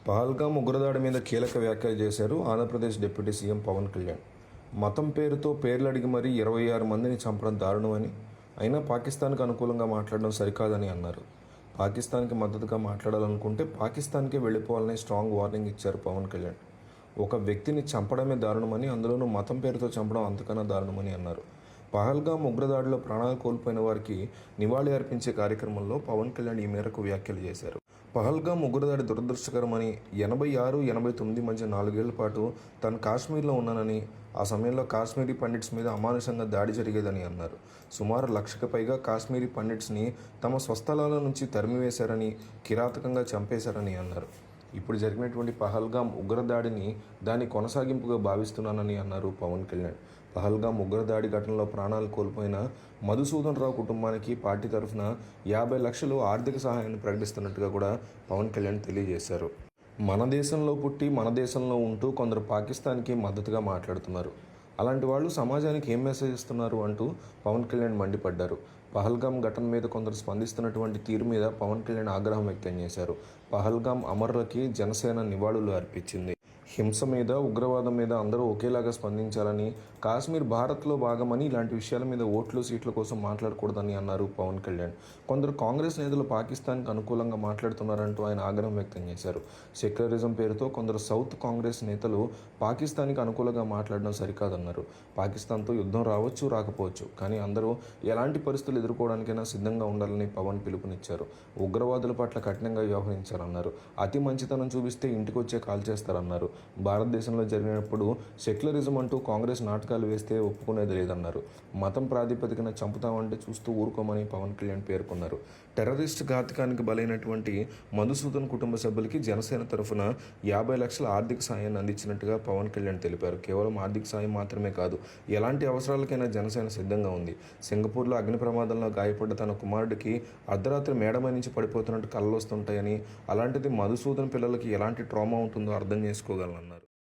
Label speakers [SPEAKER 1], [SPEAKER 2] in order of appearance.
[SPEAKER 1] పహల్గామ్ ఉగ్రదాడి మీద కీలక వ్యాఖ్యలు చేశారు ఆంధ్రప్రదేశ్ డిప్యూటీ సీఎం పవన్ కళ్యాణ్. మతం పేరుతో పేర్లు అడిగి మరీ 26 మందిని చంపడం దారుణమని, అయినా పాకిస్తాన్కి అనుకూలంగా మాట్లాడడం సరికాదని అన్నారు. పాకిస్తాన్కి మద్దతుగా మాట్లాడాలనుకుంటే పాకిస్తాన్కే వెళ్ళిపోవాలని స్ట్రాంగ్ వార్నింగ్ ఇచ్చారు పవన్ కళ్యాణ్. ఒక వ్యక్తిని చంపడమే దారుణమని, అందులోనూ మతం పేరుతో చంపడం అంతకన్నా దారుణమని అన్నారు. పహల్గామ్ ఉగ్రదాడిలో ప్రాణాలు కోల్పోయిన వారికి నివాళి అర్పించే కార్యక్రమంలో పవన్ కళ్యాణ్ ఈ మేరకు వ్యాఖ్యలు చేశారు. పహల్గామ్ ఉగ్రదాడి దురదృష్టకరమని, 86-89 మధ్య 4 ఏళ్ల పాటు తాను కాశ్మీర్లో ఉన్నానని, ఆ సమయంలో కాశ్మీరీ పండిట్స్ మీద అమానుషంగా దాడి జరిగేదని అన్నారు. సుమారు 1,00,000కి పైగా కాశ్మీరీ పండిట్స్ని తమ స్వస్థలాల నుంచి తరిమివేశారని, కిరాతకంగా చంపేశారని అన్నారు. ఇప్పుడు జరిగినటువంటి పహల్గామ్ ఉగ్రదాడిని దాని కొనసాగింపుగా భావిస్తున్నానని అన్నారు పవన్ కళ్యాణ్. పహల్గామ్ ఉగ్రదాడి ఘటనలో ప్రాణాలు కోల్పోయిన మధుసూదన్ రావు కుటుంబానికి పార్టీ తరఫున 50 లక్షలు ఆర్థిక సహాయాన్ని ప్రకటిస్తున్నట్టుగా కూడా పవన్ కళ్యాణ్ తెలియజేశారు. మన దేశంలో పుట్టి మన దేశంలో ఉంటూ కొందరు పాకిస్తాన్కి మద్దతుగా మాట్లాడుతున్నారు. అలాంటి వాళ్ళు సమాజానికి ఏం మెసేజ్ ఇస్తున్నారు అంటూ పవన్ కళ్యాణ్ మండిపడ్డారు. పహల్గామ్ ఘటన మీద కొందరు స్పందిస్తున్నటువంటి తీరు మీద పవన్ కళ్యాణ్ ఆగ్రహం వ్యక్తం చేశారు. పహల్గామ్ అమరులకి జనసేన నివాళులు అర్పించింది. హింస మీద, ఉగ్రవాదం మీద అందరూ ఒకేలాగా స్పందించాలని, కాశ్మీర్ భారత్లో భాగమని, ఇలాంటి విషయాల మీద ఓట్లు సీట్ల కోసం మాట్లాడకూడదని అన్నారు పవన్ కళ్యాణ్. కొందరు కాంగ్రెస్ నేతలు పాకిస్తాన్కి అనుకూలంగా మాట్లాడుతున్నారంటూ ఆయన ఆగ్రహం వ్యక్తం చేశారు. సెక్యులరిజం పేరుతో కొందరు సౌత్ కాంగ్రెస్ నేతలు పాకిస్తాన్కి అనుకూలంగా మాట్లాడడం సరికాదన్నారు. పాకిస్తాన్తో యుద్ధం రావచ్చు, రాకపోవచ్చు, కానీ అందరూ ఎలాంటి పరిస్థితులు ఎదుర్కోవడానికైనా సిద్ధంగా ఉండాలని పవన్ పిలుపునిచ్చారు. ఉగ్రవాదుల పట్ల కఠినంగా వ్యవహరించారన్నారు. అతి మంచితనం చూపిస్తే ఇంటికొచ్చే కాల్చేస్తారన్నారు. భారతదేశంలో జరిగినప్పుడు సెక్యులరిజం అంటూ కాంగ్రెస్ నాటకాలు వేస్తే ఒప్పుకునేది లేదన్నారు. మతం ప్రాతిపదికన చంపుతామంటే చూస్తూ ఊరుకోమని పవన్ కళ్యాణ్ పేర్కొన్నారు. టెర్రరిస్ట్ ఘాతకానికి బలైనటువంటి మధుసూదన్ కుటుంబ సభ్యులకి జనసేన తరఫున 50 లక్షల ఆర్థిక సాయాన్ని అందించినట్టుగా పవన్ కళ్యాణ్ తెలిపారు. కేవలం ఆర్థిక సాయం మాత్రమే కాదు, ఎలాంటి అవసరాలకైనా జనసేన సిద్ధంగా ఉంది. సింగపూర్లో అగ్ని ప్రమాదంలో గాయపడ్డ తన కుమారుడికి అర్ధరాత్రి మేడమై నుంచి పడిపోతున్నట్టు కలలు వస్తుంటాయని, అలాంటిది మధుసూదన్ పిల్లలకి ఎలాంటి ట్రామా ఉంటుందో అర్థం చేసుకోగలనన్నారు.